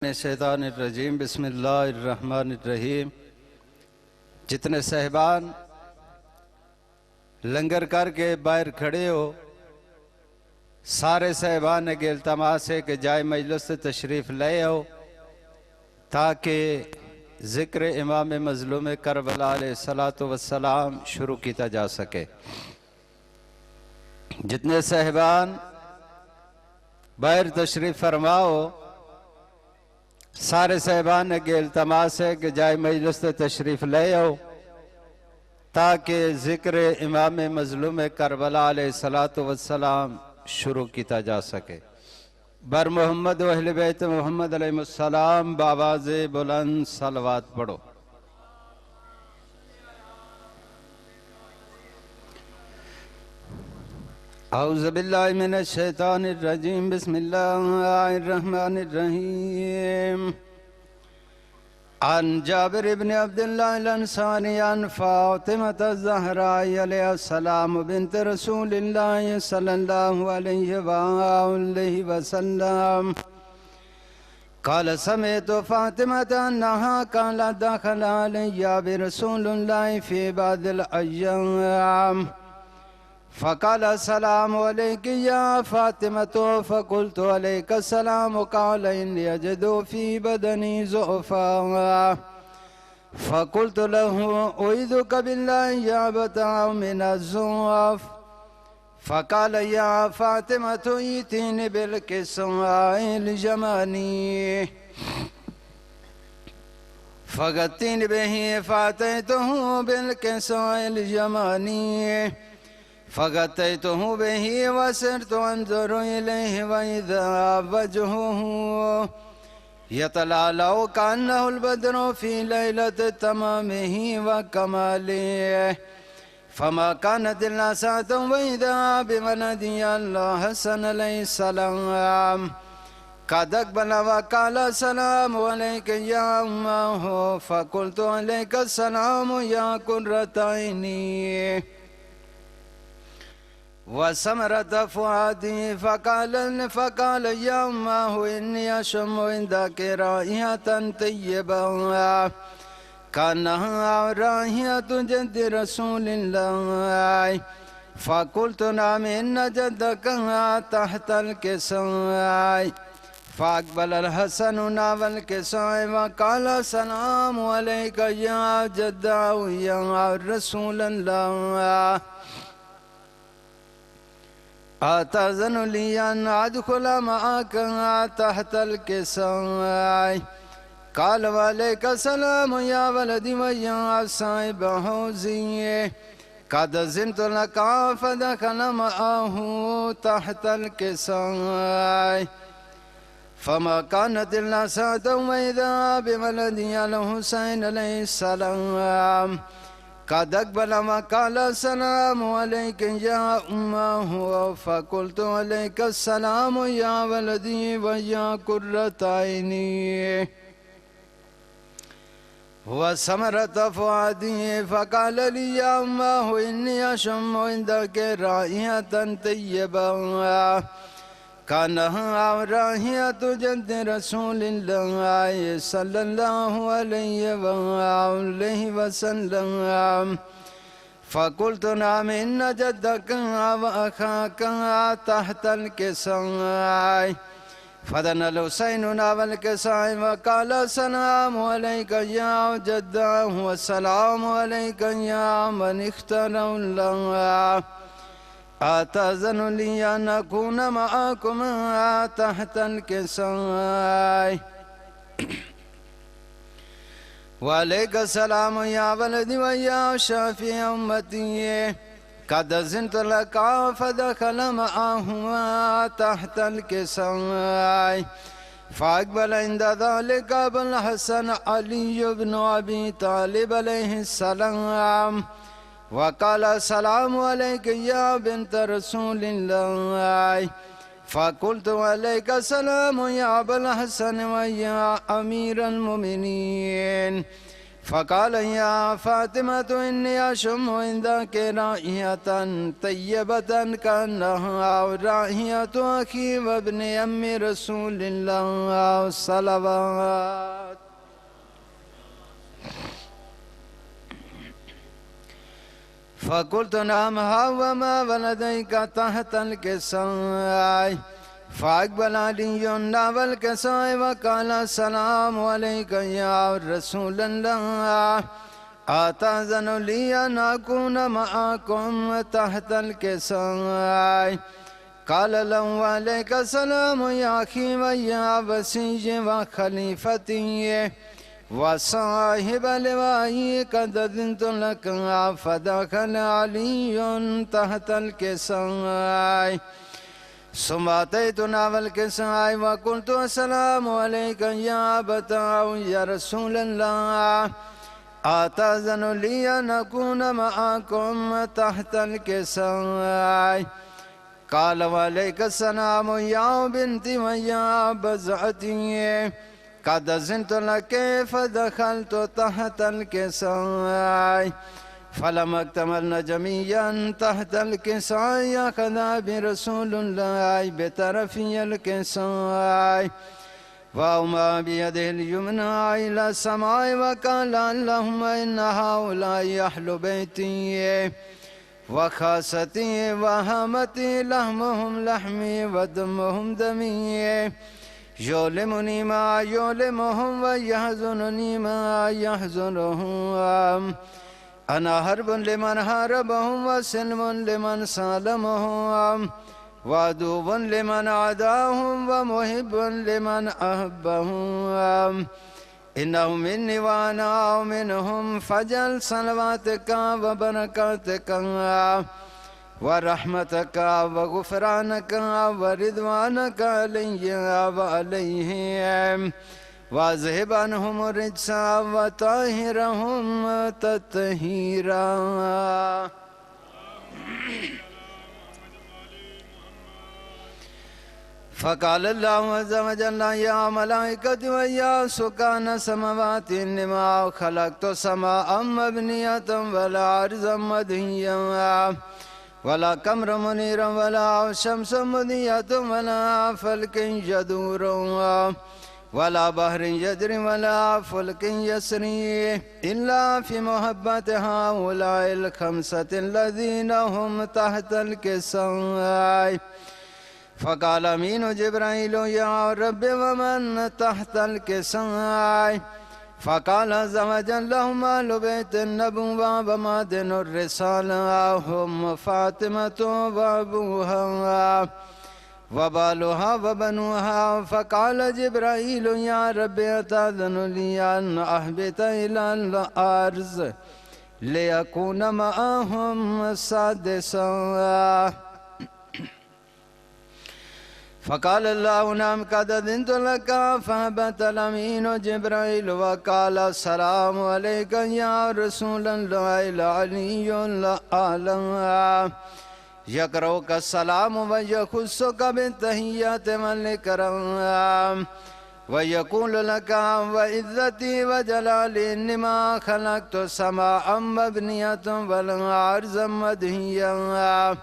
शैतानिर्रजीम बिस्मिल्लाहिर्रहमानिर्रहीम। जितने साहिबान लंगर करके बाहर खड़े हो, सारे साहिबान ने इल्तमास है कि जाए मजलिस से तशरीफ़ ले आओ ताकि ज़िक्र इमाम मज़लूम करबला अलैहिस्सलातु वस्सलाम शुरू किया जा सके। जितने साहिबान बाहर तशरीफ़ फरमाओ, सारे साहिबान ने इल्तमास है कि जाए मजलिस से तशरीफ़ ले आओ ताकि ज़िक्र इमाम मज़लूम करबला अलैहिस्सलातु वस्सलाम शुरू किया जा सके। बर मोहम्मद व अहले बैत मोहम्मद अलैहिस्सलाम बावाज़े बुलंद सलवात पढ़ो। औज़ु बिल्लाहि मिनश शैतानिर रजीम बिस्मिल्लाहिर्रहमानिर्रहीम। अन जाबिर इब्न अब्दुल्लाह अल-अंसारी अन फातिमा ज़हरा अलैहिस्सलाम बिन्त रसूलिल्लाह सल्लल्लाहु अलैहि वसल्लम क़ाल समिअतु फ़ातिमता अन्नहा क़ालत दख़ल अलैया बिरसूलिल्लाह फ़ी बअदिल अय्याम फ़क़ाल अस्सलामु अलैका या फ़ातिमतु फ़क़ुल्तु अलैका अस्सलाम क़ाल इन्नी अजिदु फ़ी बदनी ज़ुअफ़ा फ़क़ुल्तु लहु उईदुक बिल्लाहि या अबता मिनज़्ज़ुअफ़ फ़क़ाल या फ़ातिमतु इतीनी बिलकिस्वाइल ज़मानी फ़ग़त्तीनी बिही फ़अतैतुहु बिलकिस्वाइल ज़मानी फ़ग़तैतुहु बिही वसिरतु अंज़ुरु इलैहि वइज़ा वजहुहु यतलाअलअ कअन्नहुल बद्रु फ़ी लैलति तमामिही व कमालिही फ़मा कानत इल्ला साअतन वइज़ा बिवलदिल हसन अलैहिस्सलाम क़द अक़बल व क़ाल अस्सलामु अलैका या उम्मह फ़क़ुल्तु अलैका अस्सलाम या क़ुर्रता ऐनी वसमरत फ़ुआदी फ़क़ाल या उम्मह इन्नी अशम्मु इंदक राइहतन तय्यबा कअन्नहा राइहतु जद्दि रसूलिल्लाह फ़क़ुल्तु नअम इन्न जद्दक तहतल किस्वाइ फ़अक़बल अल-हसन नहवल किस्वाइ वक़ाल अस्सलामु अलैका या जद्दा या रसूलल्लाह अतज़नु ली अन अदख़ुल मअक तहतल किस्वाइ क़ाल वअलैका अस्सलाम या वलदी व या साहिब हौज़ी क़द ज़िनतु लका फ़दख़ल मअहु तहतल किस्वाइ फ़मा कानत इल्ला साअतन वइज़ा बिवलदिल हुसैन अलैहिस्सलाम क़द अक़बल व क़ाल अस्सलामु अलैका या उम्मह फ़क़ुल्तु अलैका अस्सलाम या वलदी व या क़ुर्रता ऐनी वसमरत फ़ुआदी फ़क़ाल ली या उम्मह इन्नी अशम्मु इंदक राइहतन तय्यबा कअन्नहा राइहतु जद्दि रसूलिल्लाह सल्लल्लाहु अलैहि वसल्लम फ़क़ुल्तु नअम इन्न जद्दक व अख़ाक तहतल किस्वाइ फ़दना अल-हुसैन नहवल किस्वाइ वक़ाल अस्सलामु अलैका या जद्दाहु वस्सलामु अलैका या मन इख़्तरहुल्लाह अतज़नु ली अन अकून मअकुम तहतल किस्वाइ वअलैका अस्सलाम या वलदी व या शाफ़ी उम्मती क़द ज़िनतु लका फ़दख़ल मअहु तहतल किस्वाइ फ़अक़बल इंद ज़ालिका अबुल हसन अली इब्न अबी तालिब अलैहिस्सलाम वक़ाल अस्सलामु अलैका या बिन्त रसूलिल्लाह फ़क़ुल्तु अलैका अस्सलाम या अबुल हसन व या अमीरल मोमिनीन فقال يا فاطمة إني أشم عندك رائحة طيبة كأنها رائحة أخي وابن أم رسول الله صلوات. فقلت نعم وما ولديك تحت الكساء. فأقبل علي نحو الكساء وقال السلام عليك يا رسول الله، أتأذن لي أن أكون معكم تحت الكساء؟ قال له عليك السلام يا أخي ويا وسيجي وخليفتي وصاحب لوائي، قد أذنت لك. فدخل علي تحت الكساء. ثم أتيت نحو الكساء وقلت السلام عليك يا أبتاه يا رسول الله، أتأذن لي أن أكون معكم تحت الكساء؟ قال وعليك السلام يا بنتي ويا بزعتي، قد أذنت لك. فدخلت تحت الكساء. فلما اكتملنا جميعا تحت الكساء أخذ برسول الله بطرفي الكساء وأومى بيده اليمنى إلى السماء وقال اللهم إن هؤلاء أهل بيتي وخاصتي وهامتي، لحمهم لحمي ودمهم دمي، يؤلمني ما يؤلمهم ويحزنني ما يحزنهم. أنا حرب لمن حاربهم وسلم لمن سالمهم وعدو لمن عاداهم ومحب لمن أحبهم. إنهم مني وأنا منهم، فاجعل صلواتك وبركاتك ورحمتك وغفرانك ورضوانك علي وعليهم، واذهب عنهم الرجس وطهرهم تطهيرا. فقال الله عز وجل يا ملائكتي ويا سكان السماوات إنما خلقت السماء مبنية ولا أرضا مدهيا ولا قمر منيرا ولا شمس مضية ولا فلك يدور ولا بحر يجري ولا فلك يسري إلا في محبة هؤلاء الخمسة الذين هم تحت الكساء. فقال أمين جبرائيل يا رب ومن تحت الكساء؟ فقال عز وجل هم أهل بيت النبوة ومعدن الرسالة، هم فاطمة وأبوها وبالها وبنوها. فقال جبرائيل يا رب أتأذن لي أن أهبط إلى الأرض ليكون معهم سادسا؟ فقال الله نعم قد أذنت لك. فهبط الأمين جبرائيل وقال السلام عليك يا رسول الله العلي الأعلى، يقرأك السلام ويخصك بالتحيات والإكرام ويقول لك وعزتي وجلالي إنما خلقت السماء مبنية والأرض مدهية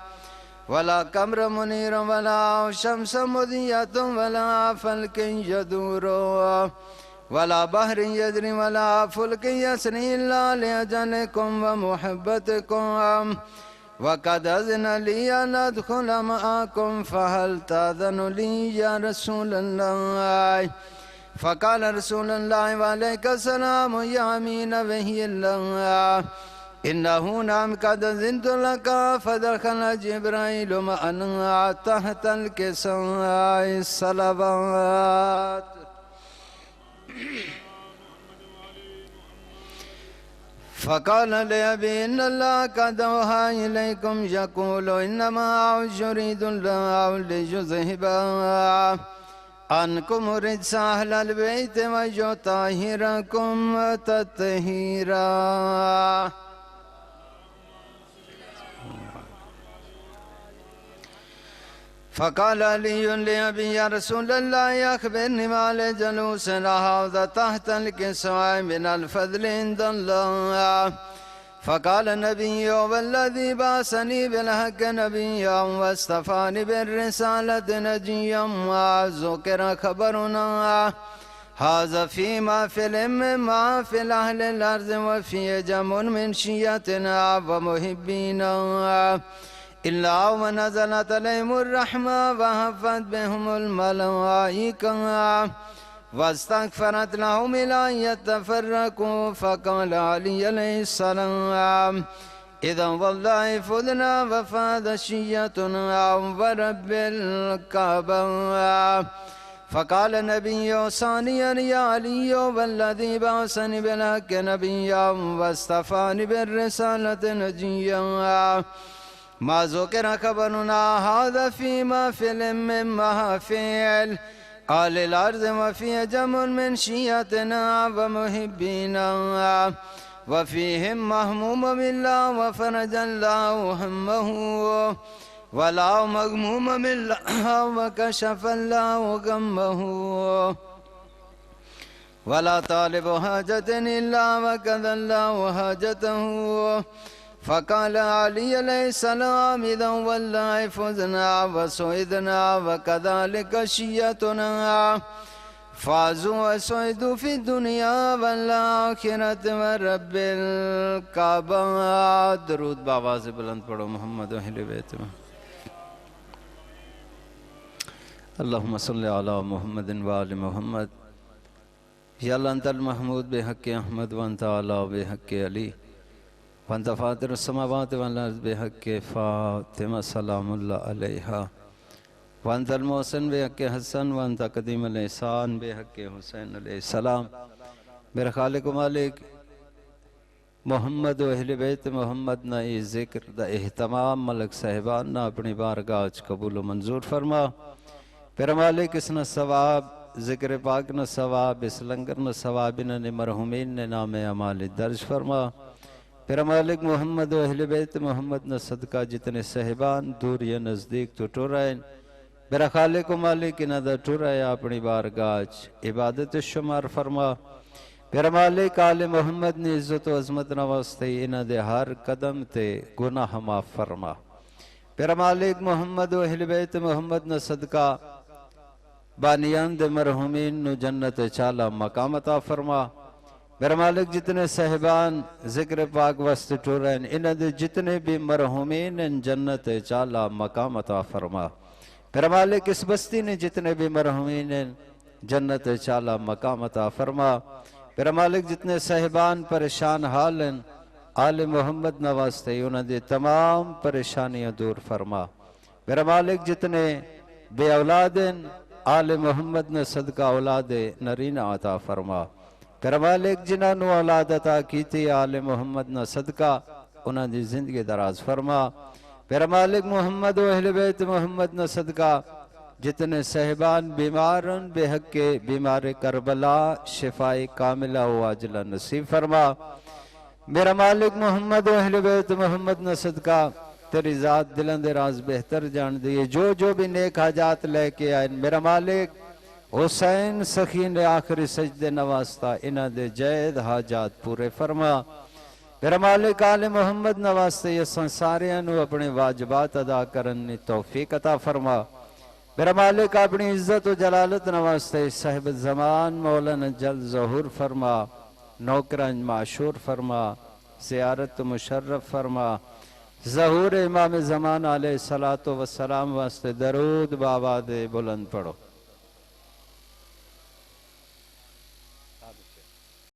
ولا قمر منير ولا شمس مضية ولا فلك يدور ولا بحر يجري ولا فلك يسري إلا لأجلكم ومحبتكم، وقد أذن لي أن أدخل معكم، فهل تأذن لي يا رسول الله؟ فقال رسول الله وعليك السلام يا أمين وحي الله، إنه نعم قد أذنت لك. فدخل جبرائيل معنا تحت الكساء. الصلوات. فقال لأبي إن الله قد أوحى إليكم يقول إنما يريد الله ليذهب عنكم رجس أهل البيت ويطهركم تطهيرا. फ़क़ाल अली लिअबी या रसूल अल्लाह अख़बिरनी माल जलूसना हाज़ा तहतल किस्वा मिनल फ़ज़ल इंदल्लाह। फ़क़ाल नबी वल्लज़ी बअसनी बिलहक़ नबिय्या वस्तफ़ानी बिर्रिसालति नजिय्या ज़ुकिर ख़बरुना हाज़ा फ़ीमा फ़िल मिम्मा फ़िल अहलिल अर्ज़ वफ़ीहि जमुन मिन शिय्यतिना व मुहिब्बीना इल्ला वनज़लत अलैहिमुर रहमा वहफ़्फ़त बिहुमुल मलाइका वस्तग़फ़रत लहुम इला यतफ़र्रक़ू। फ़क़ाल अली अलैहिस्सलाम इज़न वल्लाहि फ़ुज़ना वफ़ाज़त शिय्यतुना वरब्बिल कअबा। फ़क़ाल नबी सानिया या अली वल्लज़ी बअसनी बिलहक़ नबिय्या वस्तफ़ानी बिर्रिसालति नजिय्या मा ज़ुकिर ख़बरुना हाज़ा फ़ीमा फ़िल मिम्मा फ़िल अहलिल अर्ज़ वफ़ीहि जमुन मिन शिय्यतिना व मुहिब्बीना वफ़ीहिम महमूमुन बिल्लाह वफ़रजल्लाहु हम्महु वला मग़मूमुन बिल्लाह वकशफ़ल्लाहु गम्महु वला तालिबु हाजतिन इल्ला वक़ज़ल्लाहु हाजतहु। फ़क़ाल अली अलैहिस्सलाम इज़न वल्लाहि फ़ुज़ना वसुइदना वकज़ालिक शिय्यतुना फ़ाज़ू वसुइदू फ़िद्दुनिया वल आख़िरत वरब्बिल कअबा। दरूद बावाज़ बुलंद पढ़ो मोहम्मद व अहले बैत में। अल्लाहुम्मा सल्लि अला मुहम्मदिन व आलि मुहम्मद। या अल्लाह अंतल महमूद बिहक़्क़ि अहमद व अंत अला बिहक़्क़ि अली वंत फ़ातिर अस्समावाति वल अर्ज़ बिहक़्क़ि फ़ातिमा सलामुल्लाह अलैहा वंतल मोहसिन बिहक़्क़ि हसन वंत क़दीमुल ihसान बिहक़्क़ि हुसैन अलैहिस्सलाम। मेरे खालिक व मालिक मोहम्मद व अहले बैत मोहम्मद ना ये ज़िक्र द एहतमाम मलक साहिबान ना अपनी बारगाह कबूल व मंजूर फरमा। मेरा मालिक इसना सवाब ज़िक्र पाक न सवाब इस लंगर न सवाब इन्होंने मरहुमीन ने नाम अमाल दर्ज फरमा। मेरा मालिक मोहम्मद व अहले बैत मोहम्मद न सदका जितने साहिबान दूर या नज़दीक तो टुराइन मेरा खालिक व मालिक इन्ह दा टुराया अपनी बारगाह इबादत शुमार फरमा। मेरा मालिक आले मोहम्मद ने इज़्ज़त व अज़मत नवास्ते इन्ह दे हर कदम ते गुनाह माफ़ फरमा। मेरा मालिक मोहम्मद व अहले बैत मोहम्मद न सदका बानियान दे मरहुमीन नु जन्नत चाला मकाम अता फरमा। मेरा मालिक जितने साहिबान ज़िक्र पाक वस्त टुरैन इन्ह दे जितने भी मरहुमीन जन्नत चाला मकाम अता फरमा। मेरा मालिक इस बस्ती ने जितने भी मरहुमीन जन्नत चाला मकाम अता फरमा। मेरा मालिक जितने साहिबान परेशान हाल आले मोहम्मद नवास्ते उन्हें तमाम परेशानियाँ दूर फरमा। मेरा मालिक जितने बे औलाद आले मोहम्मद ने सदका औलाद नरीना अता फरमा। मेरा मालिक जिन्होंने औलाद अता की थी आले मोहम्मद न सदका उन्होंने जिंदगी दराज फरमा। मेरा मालिक मोहम्मद व अहले बैत मोहम्मद न सदका जितने साहिबान बीमार बेहक़्क़े बीमार करबला शिफाए कामिला व आजिला नसीब फरमा। मेरा मालिक मोहम्मद व अहले बैत मोहम्मद न सदका तेरी ज़ात दिलों दे राज बेहतर जान दिए जो भी नेक हाजात लेके आए मेरा मालिक हुसैन सखी ने आखिरी सजदे नवास्ता इन्ह दे जैद हाजात पूरे फरमा। मेरा मालिक आले मोहम्मद नवास्ते ये संसारियां नु अपने वाजिबात अदा करने तौफीक अता फरमा। मेरा मालिक अपनी इज्जत व जलालत नवास्ते साहिब ज़मान मौलाना जल ज़हूर फरमा। नौकरंज माशूर फरमा ज़ियारत मुशर्रफ फरमा। ज़हूर इमाम ज़मान अलैहि सलातो व सलाम वास्ते दरूद बाबा दे बुलंद पढ़ो।